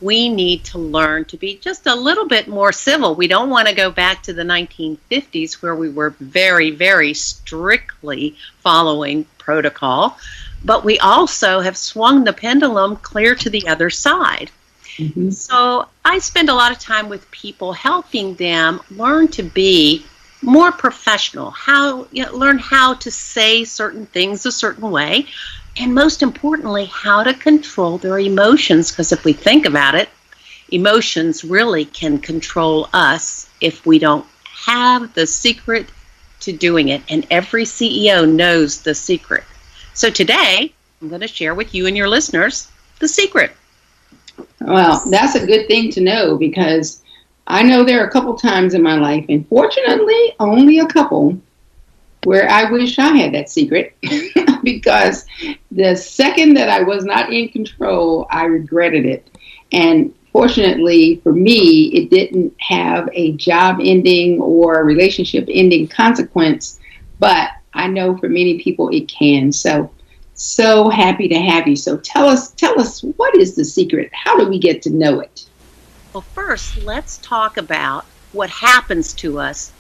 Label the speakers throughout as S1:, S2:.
S1: we need to learn to be just a little bit more civil. We don't want to go back to the 1950s where we were very, very strictly following protocol, but we also have swung the pendulum clear to the other side. Mm-hmm. So I spend a lot of time with people helping them learn to be more professional, learn how to say certain things a certain way, and most importantly, how to control their emotions, because if we think about it, emotions really can control us if we don't have the secret to doing it, and every CEO knows the secret. So today, I'm going to share with you and your listeners the secret.
S2: Well, that's a good thing to know, because I know there are a couple times in my life, and fortunately only a couple, where I wish I had that secret because the second that I was not in control, I regretted it. And fortunately for me, it didn't have a job ending or a relationship ending consequence, but I know for many people it can. So happy to have you. So tell us, what is the secret? How do we get to know it?
S1: Well, first, let's talk about what happens to us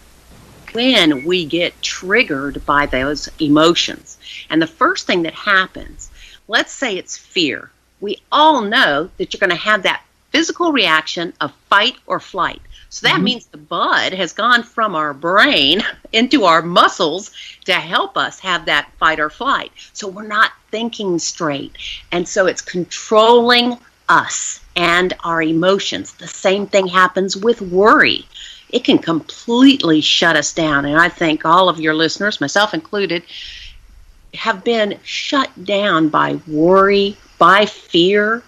S1: when we get triggered by those emotions. And the first thing that happens, let's say it's fear. We all know that you're going to have that physical reaction of fight or flight. So that means the blood has gone from our brain into our muscles to help us have that fight or flight. So we're not thinking straight. And so it's controlling us and our emotions. The same thing happens with worry. It can completely shut us down. And I think all of your listeners, myself included, have been shut down by worry, by fear.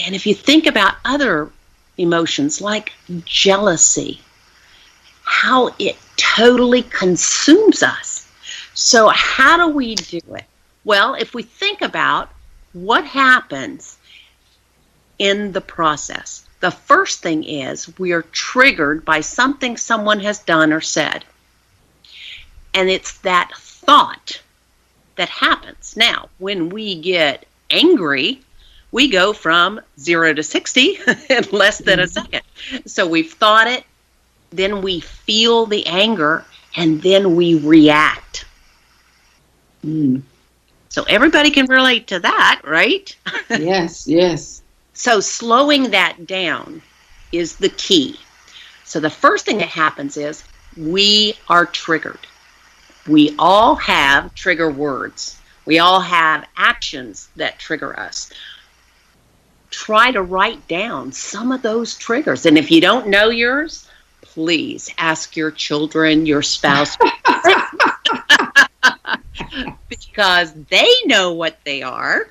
S1: And if you think about other emotions like jealousy, how it totally consumes us. So how do we do it? Well, if we think about what happens in the process, the first thing is we are triggered by something someone has done or said. And it's that thought that happens. Now, when we get angry, we go from 0 to 60 in less than a second. So we've thought it, then we feel the anger, and then we react. So everybody can relate to that, right?
S2: Yes.
S1: So slowing that down is the key. So the first thing that happens is we are triggered. We all have trigger words. We all have actions that trigger us. Try to write down some of those triggers. And if you don't know yours, please ask your children, your spouse, because they know what they are,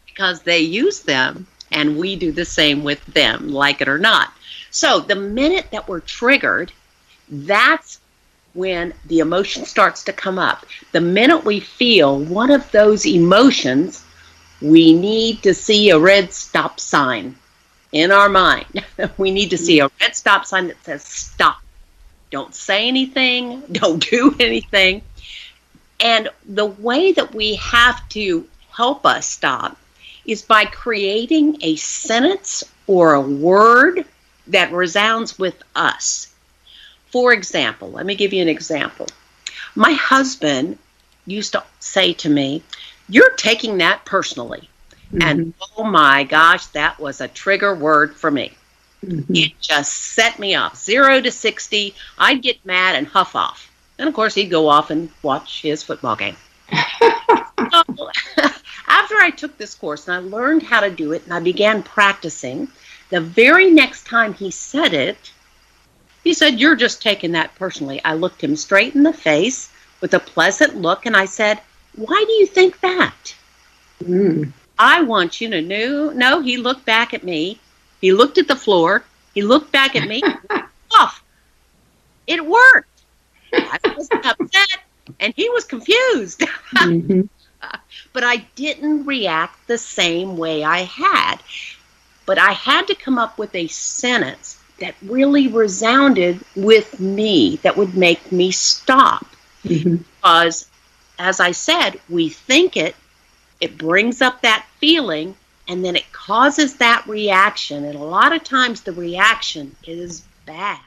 S1: because they use them, and we do the same with them, like it or not. So the minute that we're triggered, that's when the emotion starts to come up. The minute we feel one of those emotions, we need to see a red stop sign in our mind. We need to see a red stop sign that says stop. Don't say anything. Don't do anything. And the way that we have to help us stop is by creating a sentence or a word that resounds with us. For example, let me give you an example. My husband used to say to me, "You're taking that personally." And oh my gosh, that was a trigger word for me. It just set me off. 0 to 60, I'd get mad and huff off. And of course, he'd go off and watch his football game. So, after I took this course and I learned how to do it and I began practicing, the very next time he said it, he said, "You're just taking that personally." I looked him straight in the face with a pleasant look and I said, "Why do you think that?" I want you to know. No, he looked back at me. He looked at the floor. He looked back at me. Off. It worked. I was upset and he was confused. But I didn't react the same way I had. But I had to come up with a sentence that really resounded with me, that would make me stop. Because, as I said, we think it, it brings up that feeling, and then it causes that reaction. And a lot of times the reaction is bad.